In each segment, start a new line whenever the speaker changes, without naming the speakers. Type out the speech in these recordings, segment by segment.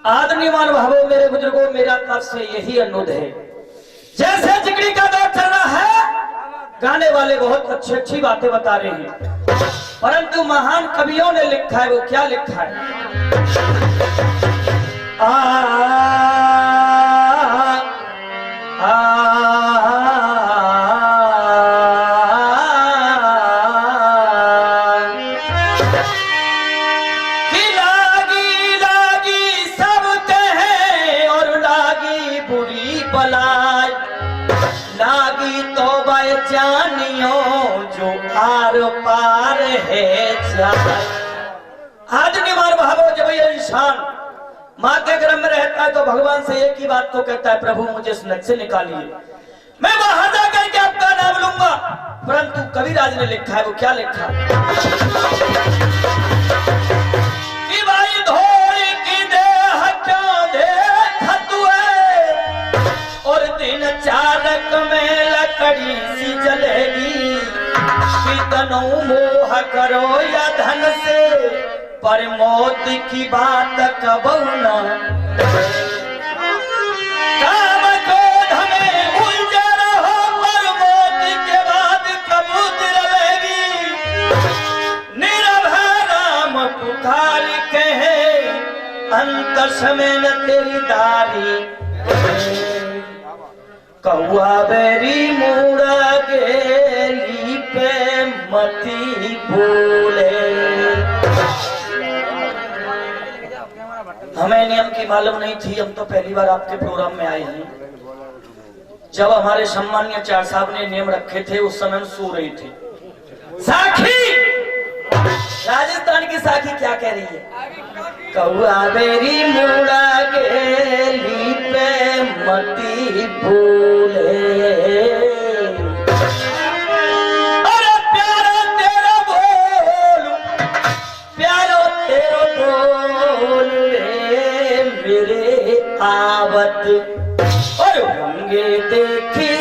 आदरणीय महानुभावों, मेरे बुजुर्गों, मेरा तरफ से यही अनुरोध है, जैसे जिगरी का दौर चल रहा है, गाने वाले बहुत अच्छी अच्छी बातें बता रहे हैं, परंतु महान कवियों ने लिखा है, वो क्या लिखा है? लागी तौबा जानियो जो आर पार है जाए। आदमी मार भावो, जब ये इंसान माँ के गर्भ में रहता है तो भगवान से एक ही बात को कहता है, प्रभु मुझे इस नच से निकालिए, मैं वहां जाकर के आपका नाम लूंगा। परंतु कविराज ने लिखा है, वो क्या लिखा? कि भाई धोई की देह क्यों देखत हुए, और दिन चारक में लकड़ी सी जलेगी, कि तनु मोह करो या धन से, पर मौत की बात कबहू न। काम क्रोध में उलझे रहो, पर मौत के बाद कबू दिलेगी। निरभय राम पुकार कहे, अंत समय न तेरी दारी। कौआ बेरी मुड़ा गेली पे मती भूले। हमें नियम की मालूम नहीं थी, हम तो पहली बार आपके प्रोग्राम में आए हैं। जब हमारे सम्मानीय चार साहब ने नियम रखे थे, उस समय हम सो रहे थे। साखी, राजस्थान की साखी क्या कह रही है? कौआ बेरी मुड़ा गेली पे मती भूले। अरे प्यारो तेरा बोल, प्यारो तेरा बोल मेरे आवत, और होंगे देखी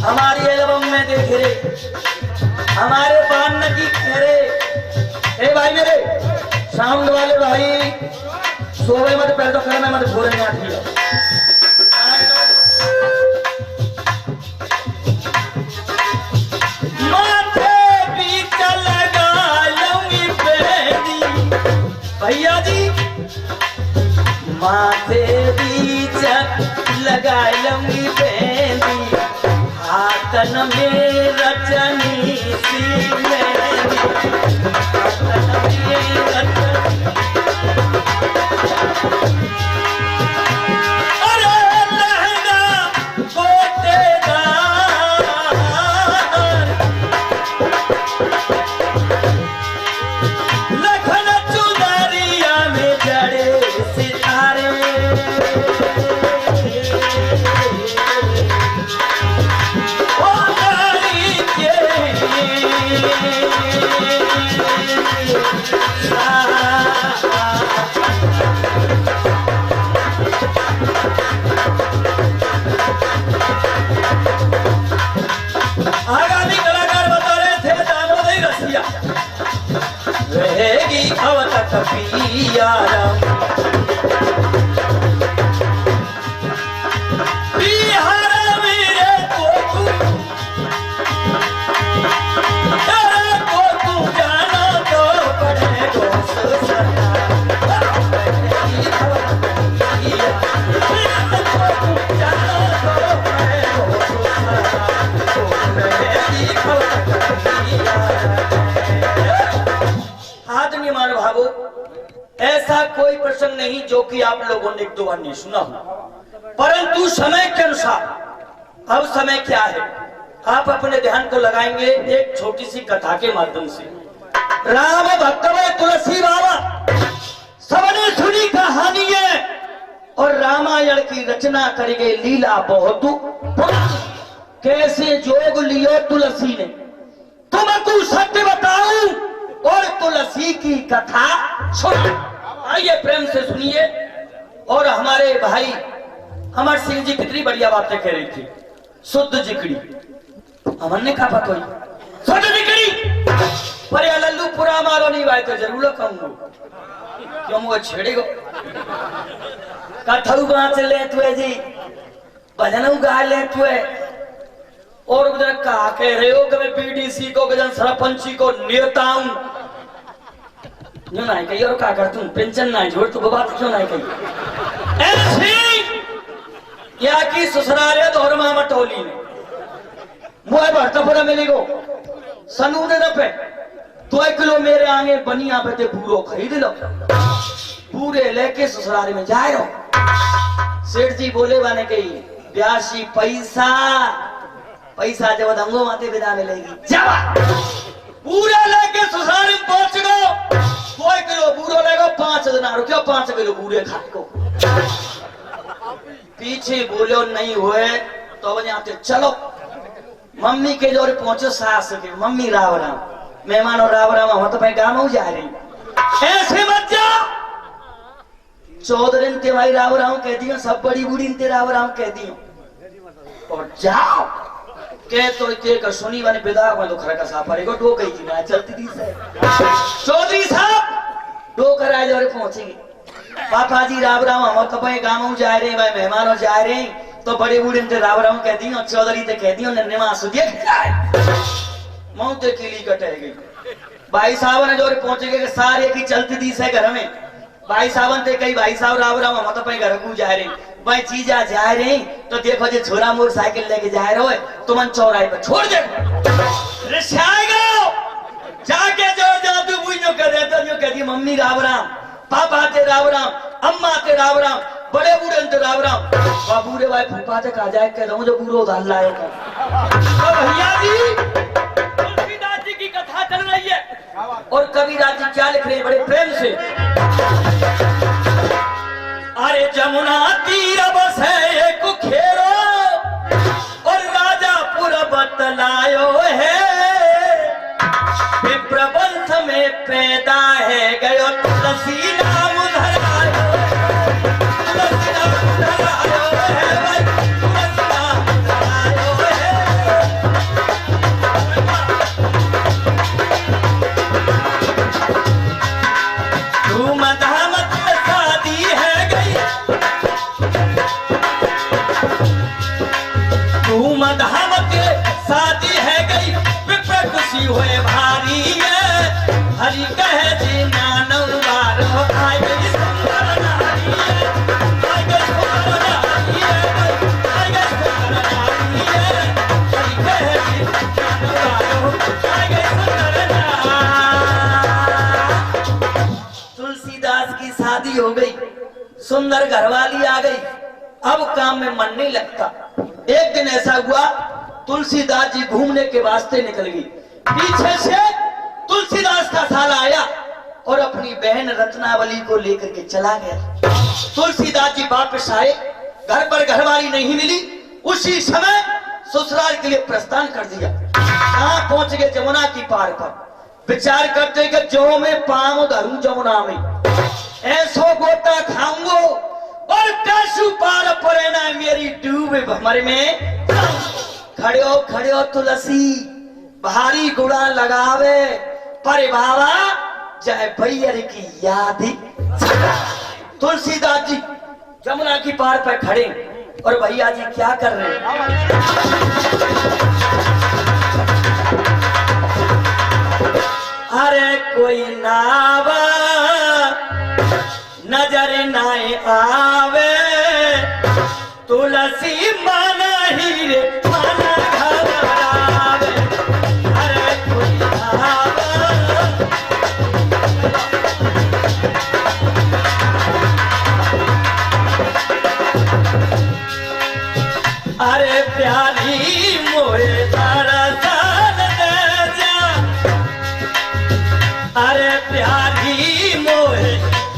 हमारी एल्बम में देख रहे, हमारे पान की खेरे। ए भाई मेरे साउंड वाले भाई, सोवे मत पैर तो करना मत भोरे में आती है माथे बीच लगा लूंगी पहनी भैया जी माथे बीच लगा लूंगी पहनी हाथन में रचनी सी मेरी हाथन में रचनी अरे लहंगा गोटेदार लखन चुनरिया में जड़े सितारे ओ नारी के आगामी कलाकार बता रहे थे दामोदर रसिया रहेगी अवतक पियारम बिहार मेरे को तू जानो तो पड़े दोस्त सदा रहेगी अवतक पियारम जानो तो पड़े दोस्त सदा आदरणीय मानव भावो ऐसा कोई प्रसंग नहीं जो कि आप लोगों ने एक दो बार नहीं सुना हो परंतु समय के अनुसार अब समय क्या है आप अपने ध्यान को लगाएंगे एक छोटी सी कथा के माध्यम से राम भक्त में तुलसी बाबा सबने सुनी कहानी है और रामायण की रचना करी गई लीला बहुत कैसे जोग लियो तुलसी ने तुमको सत्य बताऊं और तुलसी की कथा सुन आइए प्रेम से सुनिए और हमारे भाई अमर सिंह जी कितनी बढ़िया बातें कह रही थी शुद्ध जिकड़ी अमन ने कहा कोई शुद्ध जिकड़ी पर लल्लू पूरा मारो नहीं भाई तो जरूर कहूंगा क्यों मुझे छेड़ेगो कथऊ बाँच ले तुए जी भजन गा ले तुए और उधर कहा कह रहे हो कि मैं बीडीसी को गजन सरपंची को नेता हूं नहीं कही और क्या कर तुम पेंशन नहीं जोड़ तू बात क्यों नहीं कही ऐसी या की ससुराले दौर मामा टोली ने मुझे भरता पूरा मिलेगो सनू ने पे 2 किलो मेरे आगे बनिया पे ते पूरो खरीद लो पूरे लेके ससुराले में जाए रहो सेठ जी बोले वाने कही ब्यासी पैसा पैसा जब दंगो माते विदा मिलेगी जावा पूरा लेके ससुराल में पहुंच गो 2 किलो बूरो लेगो 5 दिनार क्यों 5 किलो बूरे खाए को पीछे बोलो नहीं हुए तो बजाते चलो मम्मी के जोर पहुंचो सास के मम्मी राव राम मेहमान और राव राम हम तो भाई गाँव जा रही ऐसे मत जाओ 14 दिन ते भाई राव राम कह दियो सब बड़ी बूढ़ी ते राव राम कह दियो और जाओ के तो इते का सुनी वाने विदा को तो खरा का साफ पड़ेगा डो गई थी ना चलती थी से चौधरी साहब डो कराए जोरे पहुंचेंगे पापा जी राव राम हम तो भाई गाँव जा रहे भाई मेहमानों जा रहे तो बड़े बूढ़े ते राव राम कहती हूँ चौधरी ते कहती हूँ नन्हे मां सुधिया मौत के लिए कटे गई भाई साहब ने जोरे पहुंचेंगे कि सारे की चलती थी से घर में भाई साहब ते कई भाई साहब राव राम हम तो भाई घर को जा रहे भाई चीजा जा रहे तो देखो जो छोरा मोटरसाइकिल लेके जा रहे हो तो मन चौराहे पर छोड़ दे जाके जो जादू बुझो कह देता जो कहती मम्मी राव राम पापा ते राव राम अम्मा ते राव राम बड़े बूढ़े ते राव राम बाबू रे भाई फूफा ते कहा जाए कह रहा जो पूरा उधार लाए तो भैया जी तुलसीदास जी की कथा चल रही है और कबीरदास जी क्या लिख रहे हैं बड़े प्रेम से अरे जमुना तीर बसे एक खेरो और राजापुर बतलायो है विप्रबंध में पैदा है गयो तुलसी नाम धरायो तुलसी नाम धरायो है भाई तुलसी नाम धरायो है धूम धाम शादी है सुंदर घरवाली आ गई, अब काम में मन नहीं लगता। एक दिन ऐसा हुआ, तुलसीदास जी घूमने के वास्ते निकल गई। पीछे से तुलसीदास का साला आया और अपनी बहन रत्नावली को लेकर के चला गया। तुलसीदास जी वापस आए, घर पर घरवाली नहीं मिली। उसी समय ससुराल के लिए प्रस्थान कर दिया। कहां पहुंच गए? जमुना की पार पर। विचार करते कि जो में पांव धरू जमुना में, ऐसो गोता खाऊंगो और कैसु पार पड़े ना मेरी डूबे भमर में। खड़े हो तुलसी, भारी गुड़ा लगावे पर बाबा जय भैयर की याद। तुलसीदास जी जमुना की पार पर खड़े और भैया जी क्या कर रहे हैं? अरे कोई नावा नजर नाए आवे, तुलसी मन ही रे मन घबरावे। अरे कोई नावा, अरे प्यारी मोरे दरसन दे जा, अरे प्यारी मोरे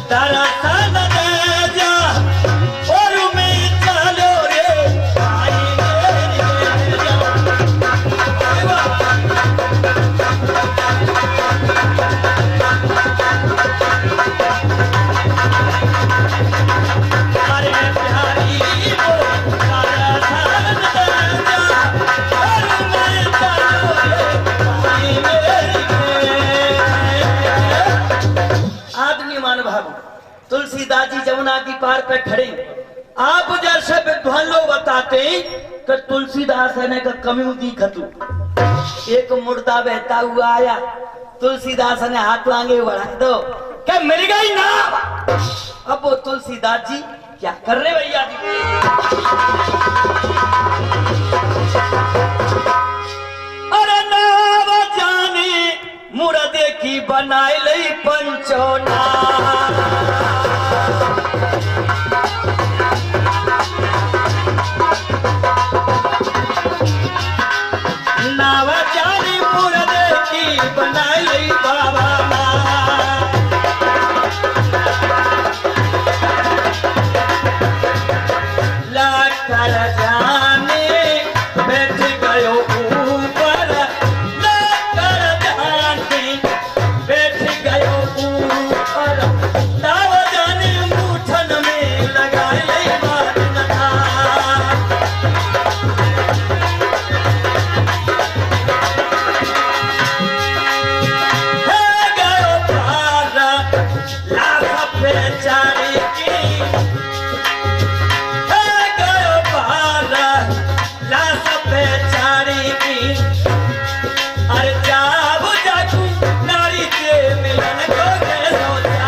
दरसन दे जा, और मैं चलो रे भाई मेरी जा। अरे प्यारी मोरे दरसन दे जा, और मैं चलो रे भाई मेरी। आदमी मान भाव तुलसीदास जी जमुना की पार पे खड़े। आप जैसे विद्वान लोग बताते कि तुलसीदास ने का कमी दी खतु। एक मुर्दा बहता हुआ आया, तुलसीदास ने हाथ आगे बढ़ा दो क्या मिल गई ना। अब वो तुलसीदास जी क्या कर रहे भैया जी? अरे नाव जाने मुर्दे की बनाई लई पंचोना, नाव जाने मुर्दे की बनाई लई बाबा ना। लाकर जाने बैठ गयो ऊपर, लाकर जाने बैठ गयो ऊपर, नाव जाने मूठन में लगाए लई बात ना। है गयो पार लाख पे चारी की, है गयो पार लाख पे चारी की। अरे जाब जाकू नारी के मिलन को मैं सोचा,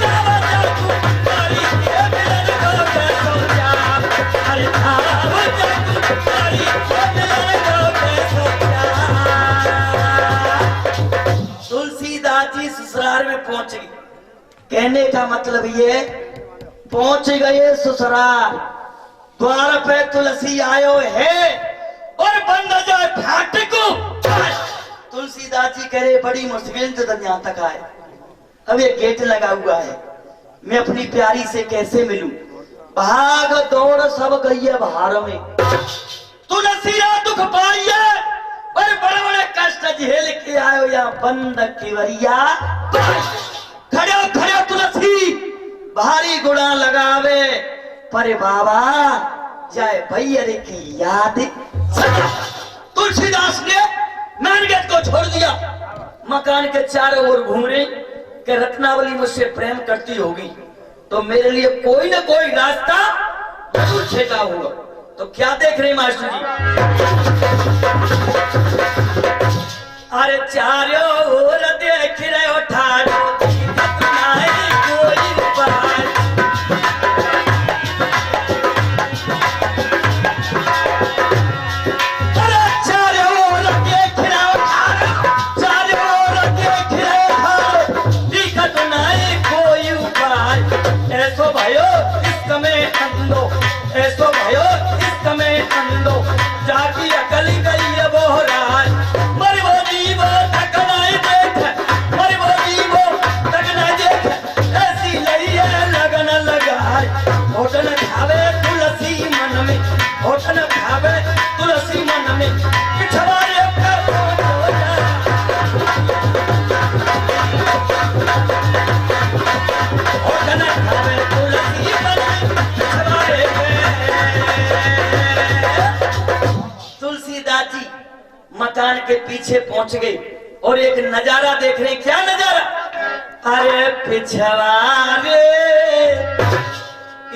जाब जाकू नारी के मिलन को मैं सोचा। अरे जाब जाकू नारी के मिलन को मैं सोचा। तुलसीदास जी ससुराल में पहुंच गए। कहने का मतलब ये, पहुंच गए ससुराल, द्वार पे तुलसी आयो है और बंद जाए फाटको। तुलसीदास जी कह रहे बड़ी मुश्किल से तो यहाँ तक आए, अब ये गेट लगा हुआ है, मैं अपनी प्यारी से कैसे मिलूं? भाग दौड़ सब गई है बाहर में। तुलसिया दुख पाइए और बड़े बड़े कष्ट झेल के आयो यहाँ बंद किवरिया। खड़े तुलसी, भारी गुड़ा लगावे पर बाबा जाए भैयर की याद। तुलसीदास ने नानगत को छोड़ दिया, मकान के चारों ओर घूम रहे कि रत्नावली मुझसे प्रेम करती होगी तो मेरे लिए कोई ना कोई रास्ता जरूर छेका होगा। तो क्या देख रहे मास्टर जी? अरे चारों ओर देख रहे हो ठाड़ो कोई उपाय। अरे चारों ओर देख रहे हो ठाड़ो, चारों ओर देख पीछे पहुंच गए और एक नजारा देख रहे। क्या नजारा? अरे पिछवा रे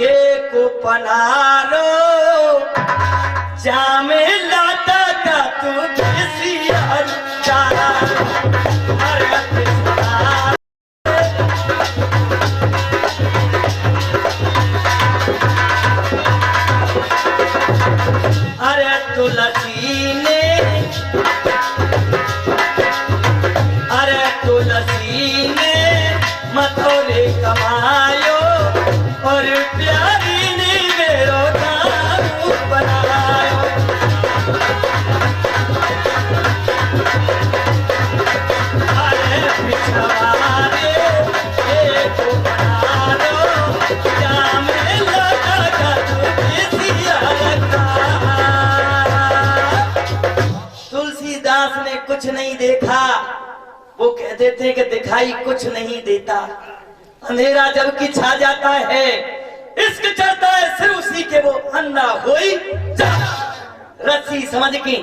एक पनारो जामे लाता का तू किसी चारा। अरे पिछवा अरे तुलसी ने मथोरे कमायो और प्यारी ने मेरो दारू बनायो। अरे पिछवा रे एक बनारो जामे लगा का तुलसीदास ने कुछ नहीं देखा। वो कहते थे कि दिखाई कुछ नहीं देता, अंधेरा जब कि छा जाता है, इश्क चढ़ता है सिर उसी के वो अन्ना होई जा। रस्सी समझ की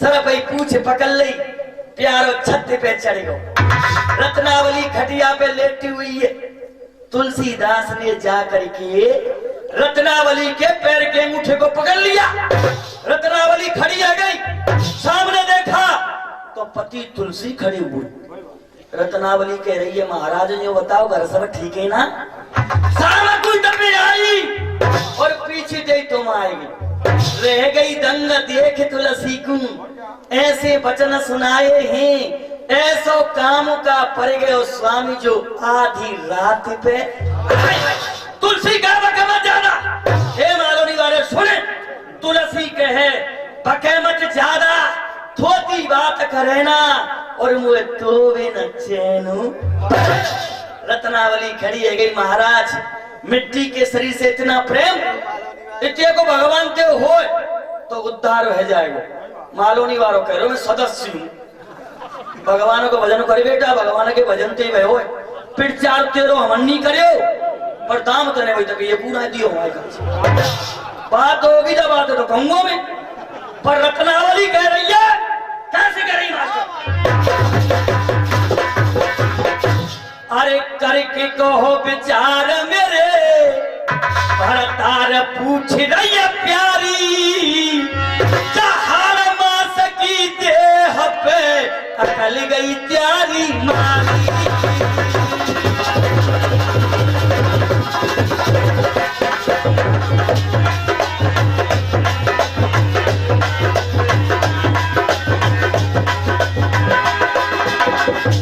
सरपई पूछ पकड़ ली, प्यारो छत पे चढ़ गो। रत्नावली खटिया पे लेटी हुई है। तुलसीदास ने जा करके रत्नावली के पैर के अंगूठे को पकड़ लिया। रत्नावली खड़ी आ गई, सामने देखा तो पति तुलसी खड़ी हुई। रत्नावली कह रही है महाराज जो बताओ घर सब ठीक है ना? सारा कुछ दबे आई और पीछे गई तुम आएगी। रह गई दंग देख तुलसी को, ऐसे वचन सुनाए हैं ऐसो काम का पर गए स्वामी जो आधी रात पे। तुलसी का बकमा जाना। हे मालोनी वाले सुने, तुलसी कहे बके मत ज्यादा, थोड़ी बात करे ना और मुझे तो भी न चैनू। रत्नावली खड़ी है गई, महाराज मिट्टी के शरीर से इतना प्रेम, इतने को भगवान के हो तो उद्धार हो जाएगा। मालोनी वालों कह रहे मैं सदस्य हूँ, भगवान को भजन करे बेटा, भगवान के भजन ते भय हो फिर 4 तेरो हमनी करे पर दाम करने वही तक ये पूरा दियो बात होगी जब बात तो कहूंगा मैं। पर रत्नावली कह रही है कैसे कह रही मास्टर? अरे करके कहो विचार मेरे, भरतार पूछ रही है प्यारी, चाहर मास की देह पे अकल गई त्यारी मारी।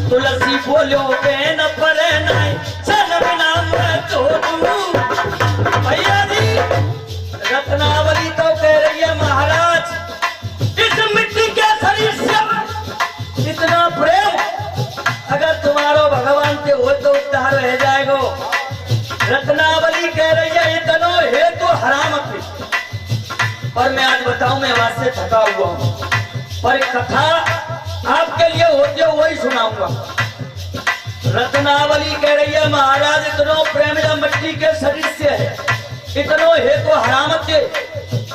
तुलसी बोलो बेन परे नहीं जन्म नाम तो भैया जी। रत्नावली तो कह रही है महाराज इस मिट्टी के शरीर से इतना प्रेम, अगर तुम्हारो भगवान से हो तो उद्धार रह जाएगा। रत्नावली कह रही है इतना है तो हराम पे। पर मैं आज बताऊं मैं आवाज से थका हुआ हूं, पर कथा आपके लिए होती है वही सुनाऊंगा। रत्नावली कह रही है महाराज इतना प्रेम जब मिट्टी के शरीर से है, इतना है तो हराम के,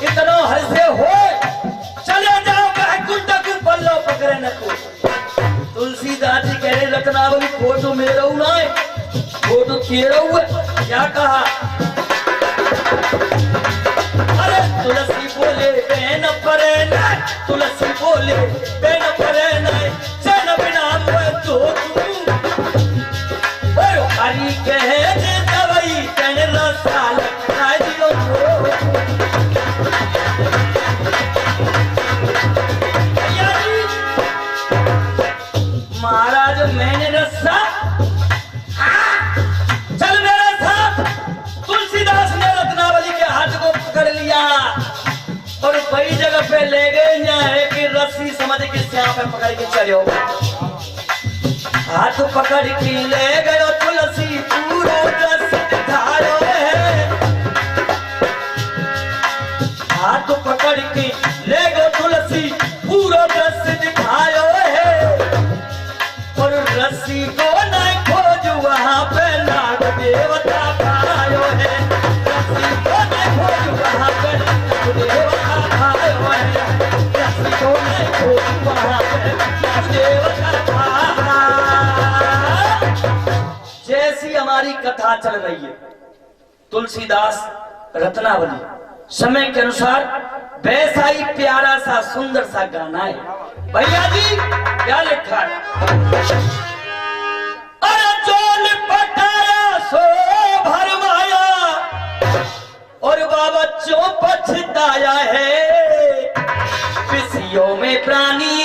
इतना हर से हो चले जाओ कहे पल्लो पकड़े न को। तुलसीदास जी कह रहे रत्नावली फोटो मेरा ना है, फोटो तेरा हुआ। क्या कहा? अरे तुलसी बोले बहन परे न, तुलसी बोले बहन परे न, जन बिना तो हरी कहे दवाई कन रसाल दियो। महाराज मैंने रस्सा चल मेरे साथ। तुलसीदास ने रत्नावली के हाथ को पकड़ लिया और वही जगह पे ले गए जहाँ है कि रस्सी समझ के श्याम पे पकड़ के चले हो। हाथ पकड़ के ले गयो तुलसी पूरा रस दिखायो है। हाथ पकड़ के ले गयो तुलसी पूरा रस दिखायो है। और रस्सी को न खोज वहाँ पे नाग देवता पायो है। रस्सी को न खोज वहाँ पे नाग देवता पायो है। रस्सी को न खोज वहाँ पे हमारी कथा चल रही है तुलसीदास रत्नावली, समय के अनुसार वैसा ही प्यारा सा सुंदर सा गाना है। भैया जी क्या लिखा है? अरे चोल पटाया सो भरमाया और बाबा चो पछताया है, पिसियों में प्राणी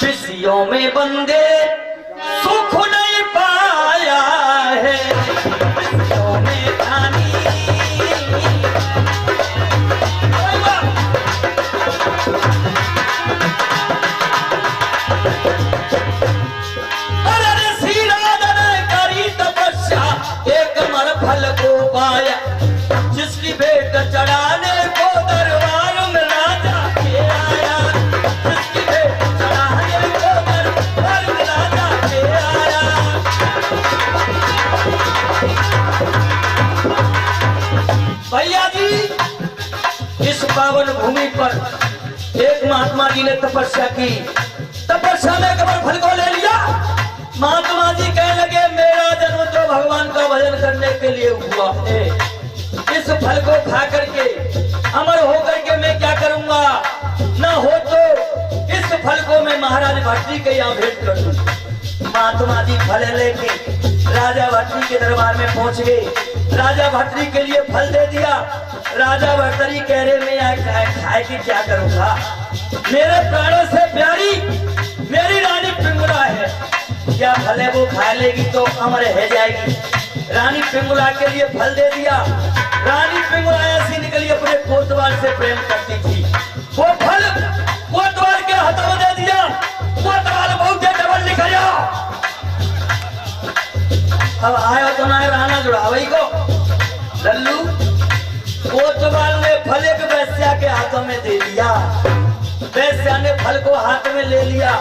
पिसियों में बंदे सुख नहीं पाया है, पिसियों में प्राणी। फल को पाया जिसकी भेंट चढ़ाने को दरबार में राजा के आया, जिसकी भेंट चढ़ाने को दरबार में राजा के आया। भैया जी इस पावन भूमि पर एक महात्मा जी ने तपस्या की, तपस्या में कमल फल को ले लिया। महात्मा जी कहने लगे मेरा जन्म तो भगवान का भजन करने के लिए हुआ है, इस फल को खा करके अमर होकर के मैं क्या करूंगा, न हो तो इस फल को मैं महाराज भट्टी के यहाँ भेंट कर दूं। महात्मा जी फल लेके राजा भट्टी के दरबार में पहुंच गए, राजा भट्टी के लिए फल दे दिया। राजा भट्टी कह रहे मैं खाए की क्या करूंगा, मेरे प्राणों से प्यारी मेरी रानी पिंगुला है, क्या फल है वो खा लेगी तो अमर रह जाएगी। रानी पिंगुला के लिए फल दे दिया। रानी पिंगुला ऐसी निकली अपने कोतवाल से प्रेम करती थी, वो फल कोतवाल के हाथों में दे दिया। कोतवाल बहुत डबल निकल जाओ, अब आयो तो ना राना जुड़ावई को लल्लू। कोतवाल ने फल एक वैश्या के हाथों में दे दिया, वैश्या ने फल को हाथ में ले लिया,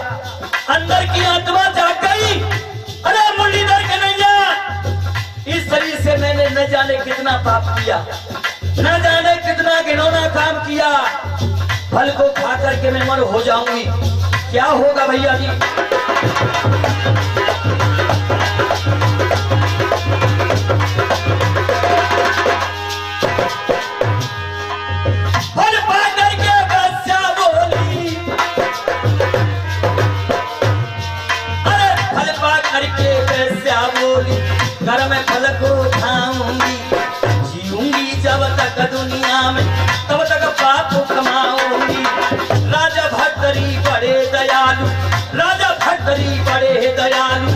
अंदर की आत्मा जाग गई। अरे मुरलीधर कन्हैया इस शरीर से मैंने न जाने कितना पाप किया, न जाने कितना घिनौना काम किया, फल को खा करके मैं मर हो जाऊंगी, क्या होगा भैया जी। फल पा करके वैश्या बोली, अरे फल पा करके वैश्या बोली घर में फल को खाऊंगी, जीऊंगी जब तक दुनिया में तब तक पाप कमाऊंगी। राजा भट्टरी बड़े दयालु, राजा भट्टरी बड़े दयालु,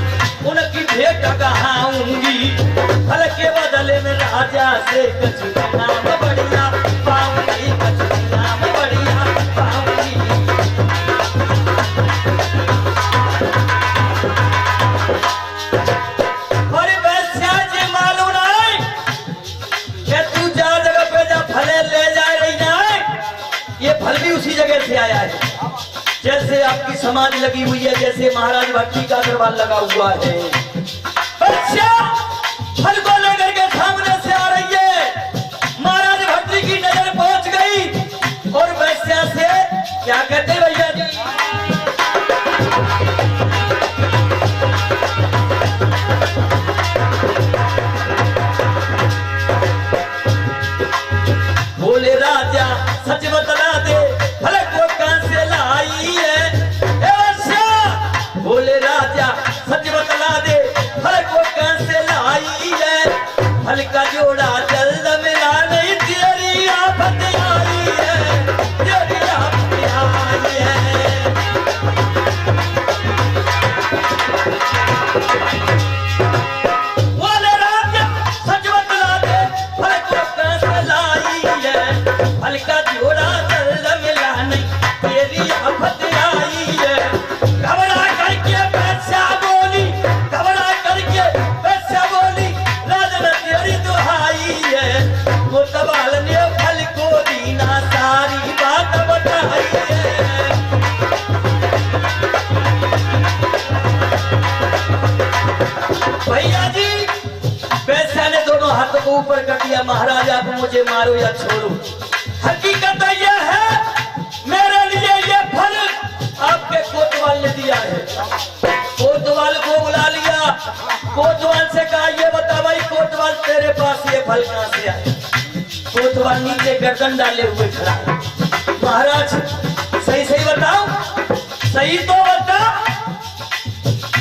उनकी भेंट कहाऊंगी, फल के बदले में राजा से कुछ नाम बढ़िया पाऊंगी, कुछ नाम बढ़िया पाऊंगी। फल भी उसी जगह से आया है, जैसे आपकी समाधि लगी हुई है, जैसे महाराज भट्टी का दरबार लगा हुआ है। बच्चा फल को लेकर के सामने से आ रही है, महाराज भट्टी की नजर पहुंच गई और वैश्या से क्या कहते भैया जी, बोले राजा सच बतला दे फल को कहां से लाई है। बोले राजा सच बतला दे फल को कहां से लाई है, फल का जोड़ा जल्द मिला नहीं, तेरी आफत आई है, तेरी आफत आई है। बोले राजा सच बतला दे फल को कहां से लाई है, फल का जोड़ा जल्द मिला नहीं, तेरी आफत आई है। घबरा करके वैश्या बोली, घबरा करके वैश्या बोली, राजा तेरी दुहाई है। कोतवाल ने फल को दीना सारी बात बताई है। भैया जी वैश्या ने दोनों हाथों को ऊपर कर दिया, महाराजा को मुझे मारो या छोड़ो, हकीकत यह है मेरे लिए ये फल आपके कोतवाल ने दिया है। कोतवाल को बुला लिया, कोतवाल से कहा ये बता भाई कोतवाल तेरे पास ये फल कहां से आया? कोतवाल नीचे गर्दन डाले हुए खड़ा है। महाराज सही सही बताओ, सही तो बता।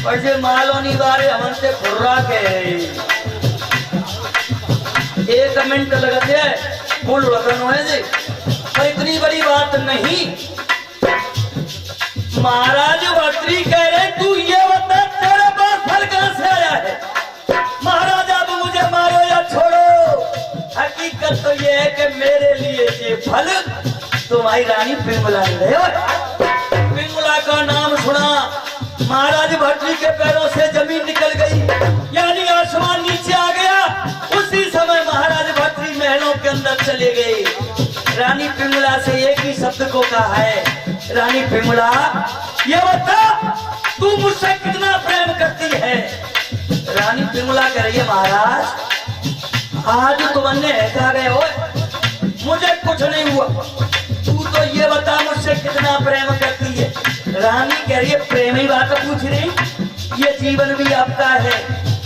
पर जे मालोनी बारे हमन से खुर्रा कह रहे 1 मिनट लगते है फूल रखनो है जी, पर इतनी बड़ी बात नहीं। महाराज भर्तृ कह रहे तू ये बता तेरे पास फल कहां से आया है? महाराज अब मुझे मारो या छोड़ो, हकीकत तो ये है कि मेरे लिए ये फल तुम्हारी रानी पिंगला ने दिया। पिंगला का नाम सुना महाराज भर्तृ के पैरों से जमीन निकल गई, यानी आसमान नीचे आ गया। उसी समय महाराज भर्तृ महलों के अंदर चले गए। रानी पिंगला से एक ही शब्द को कहा है, रानी पिंगला ये बता तू मुझसे कितना प्रेम करती है? रानी पिंगला कह रही है महाराज आज तुमने कहा गए हो मुझे कुछ नहीं हुआ, तू तो ये बता मुझसे कितना प्रेम करती है? रानी कह रही है प्रेम ही बात पूछ रही, ये जीवन भी आपका है,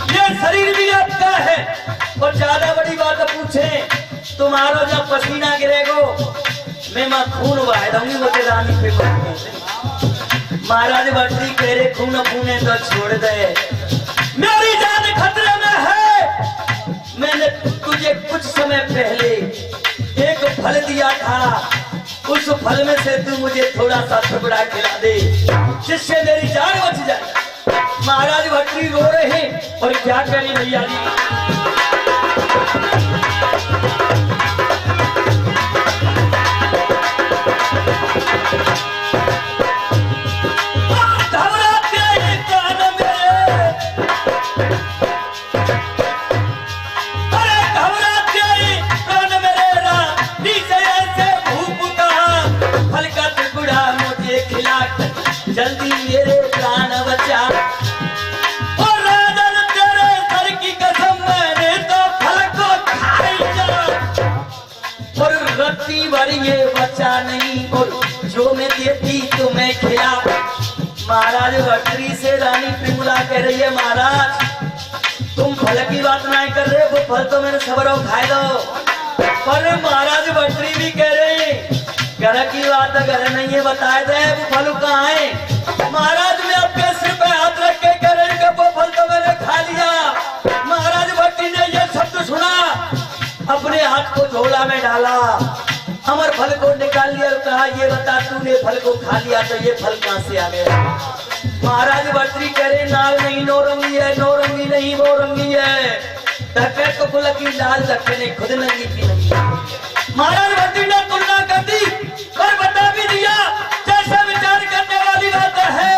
ये शरीर भी आपका है, और ज्यादा बड़ी बात पूछे तुम्हारा जब पसीना गिरेगो मैं मां खून बहा दूंगी। वो रानी पिंगला महाराज भर्तृ कह रहे खून खूने तो छोड़ दे, मेरी जान खतरे में है। मैंने तुझे कुछ समय पहले एक फल दिया था, उस फल में से तू मुझे थोड़ा सा टुकड़ा खिला दे जिससे मेरी जान बच जाए। महाराज भर्तृ रो रहे हैं और क्या करें भैया जी। जल्दी मेरे प्राण बचा, और राजन तेरे सर की कसम मैंने तो फल को खा लिया, और रत्ती भर ये बचा नहीं, और जो मैं देती तो मैं खिला। महाराज भर्तृ से रानी पिंगला कह रही है महाराज तुम फल की बात ना कर रहे, वो फल तो मैंने सबरों खाए दो। पर महाराज भर्तृ भी कह रहे घर की बात घर नहीं है बताए दे वो फल कहाँ है? महाराज मैं आपके सिर पे हाथ रख के कह रहे कि वो फल तो मैंने खा लिया। महाराज भर्तृ ने यह शब्द सुना, अपने हाथ को झोला में डाला, अमर फल को निकाल लिया, कहा ये बता तूने फल को खा लिया तो ये फल कहां से आ गया? महाराज भर्तृ कह रहे लाल नहीं नौरंगी है, नौरंगी नहीं मोरंगी है, धक्के को फुल की लाल धक्के ने खुद नंगी की नहीं। महाराज भर्तृ ने तुलना कर दी और बता भी दिया जैसे विचार करने वाली बात है।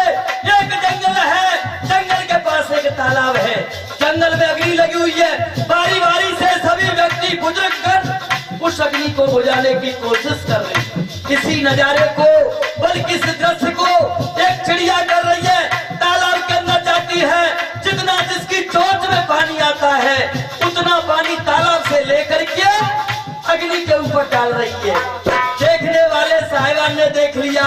एक जंगल है, जंगल के पास एक तालाब है, जंगल में अग्नि लगी हुई है, बारी बारी से सभी व्यक्ति बुजुर्ग कर उस अग्नि को बुझाने की कोशिश कर रहे हैं। किसी नजारे को बल्कि इस दृश्य को एक चिड़िया कर रही है, तालाब के अंदर जाती है, जितना जिसकी चोंच में पानी आता है उतना पानी तालाब से लेकर के अग्नि के ऊपर डाल रही है। देखने वाले साहिबान ने देख लिया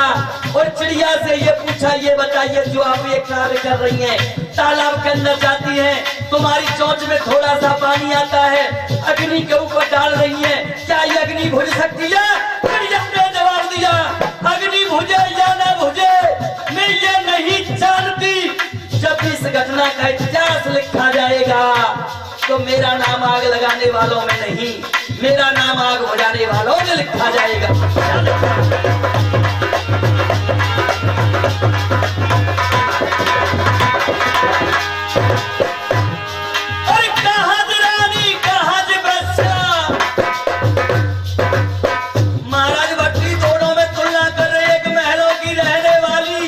और चिड़िया से ये पूछा ये बताइए जो आप ये कार्य कर रही हैं, तालाब के अंदर जाती हैं, तुम्हारी चोंच में थोड़ा सा पानी आता है, अग्नि के ऊपर डाल रही हैं, क्या ये अग्नि बुझ सकती है? चिड़िया ने जवाब दिया अग्नि बुझे या न बुझे मैं ये नहीं जानती, जब इस घटना का इतिहास लिखा जाएगा तो मेरा नाम आग लगाने वालों में नहीं, मेरा नाम आग बुझाने वालों में लिखा जाएगा। अरे कहाँ रानी कहाँ बच्चा? महाराज भर्तृ दोनों में तुलना कर रहे, एक महलों की रहने वाली,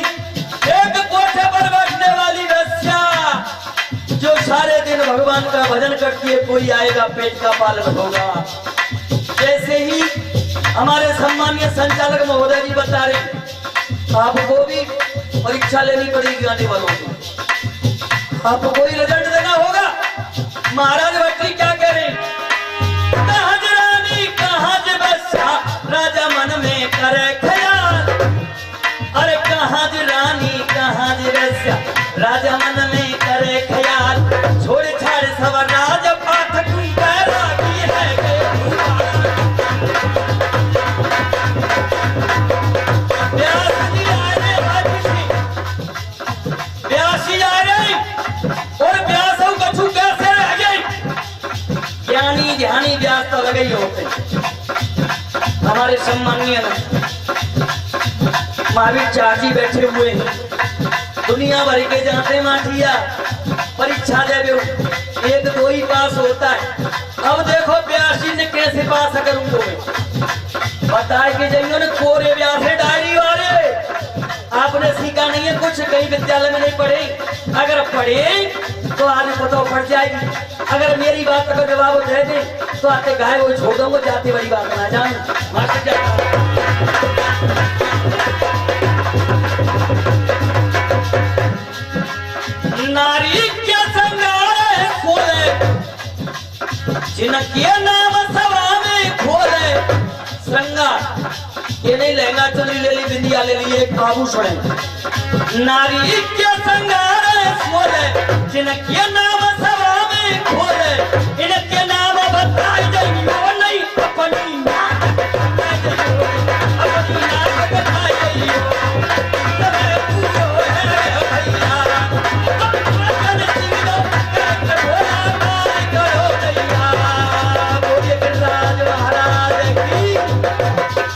एक कोठे पर बैठने वाली बच्चा जो सारे दिन भगवान का भजन करती है, कोई आएगा पेट का पालन होगा। जैसे ही हमारे सम्मानीय संचालक महोदय जी बता रहे आपको भी परीक्षा लेनी पड़ेगी आने वालों को, आपको कोई रिजल्ट देना होगा। महाराज भर्तृ क्या कह रहे कहाँ रानी कहाँ बच्चा राजा मन में करे ख्याल, अरे कहाँ रानी कहाँ बच्चा राजा मन में करे ख्याल, छोड़ छाड़ सब राज पाठ की बैरागी है ब्यासी आ रही और ब्यास कछु कैसे रह गई ज्ञानी ध्यानी ब्यास तो लगे ही होते हमारे सम्मानीय महावीर चाची बैठे हुए हैं दुनिया भर के जाते माठिया परीक्षा दे एक दो ही पास होता है अब देखो ब्यासी ने कैसे पास करूंगा बताए कि जिन्होंने कोरे ब्यास डायरी वाले आपने सीखा नहीं है कुछ कहीं विद्यालय में नहीं पढ़े अगर पढ़े तो आगे पता पड़ जाएगी अगर मेरी बात अगर जवाब दे दे तो आते गाय वो छोड़ दूंगा जाते बड़ी बात ना जान नारी क्या संगार खोले जिनके नाम सभा में खोले श्रृंगार ये नहीं लहंगा चुनरी ले ली बिंदिया ले ली एक आभूषण है नारी क्या संगार खोले जिनके नाम सभा में खोले